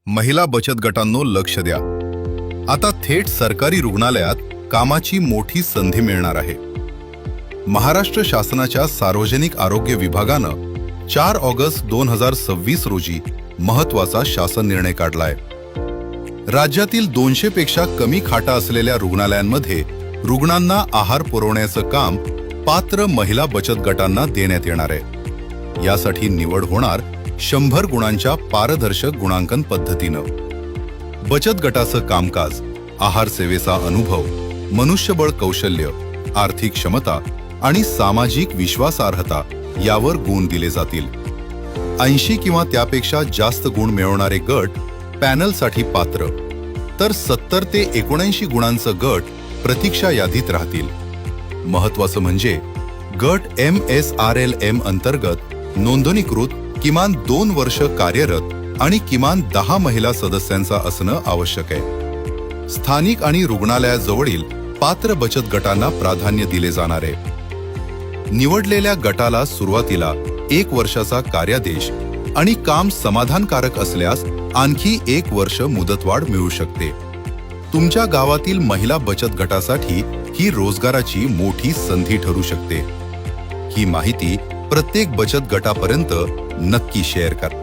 महिला बचत गटांनो लक्ष द्या. आता थेट सरकारी रुग्णालयात कामाची मोठी संधी मिळणार आहे. महाराष्ट्र शासनाच्या सार्वजनिक आरोग्य विभागानं 4 ऑगस्ट 2026 रोजी महत्त्वाचा शासन निर्णय काढलाय. राज्यातील 200 पेक्षा कमी खाटा असलेल्या रुग्णालयांमध्ये रुग्णांना आहार पुरवण्याचं काम पात्र महिला बचत गटांना देण्यात येणार आहे. यासाठी निवड होणार 100 गुणांच्या पारदर्शक गुणांकन पद्धतीनं. बचत गटाचं कामकाज, आहार सेवेचा अनुभव, मनुष्यबळ कौशल्य, आर्थिक क्षमता आणि सामाजिक विश्वासार्हता यावर गुण दिले जातील. 80 किंवा त्यापेक्षा जास्त गुण मिळवणारे गट पॅनलसाठी पात्र, तर 70 ते 79 गुणांचं गट प्रतीक्षा यादीत राहतील. महत्त्वाचं म्हणजे गट MSRLM अंतर्गत नोंदणीकृत किमान 2 वर्ष कार्यरत आणि किमान 10 महिला सदस्यांचा असणं आवश्यक आहे. स्थानिक आणि रुग्णालयाजवळील पात्र बचत गटांना प्राधान्य दिले जाणार आहे. निवडलेल्या गटाला सुरुवातीला 1 वर्षाचा कार्यादेश आणि काम समाधानकारक असल्यास आणखी 1 वर्ष मुदतवाढ मिळू शकते. तुमच्या गावातील महिला बचत गटासाठी ही रोजगाराची मोठी संधी ठरू शकते. ही माहिती प्रत्येक बचत गटापर्यंत नक्की शेअर करा.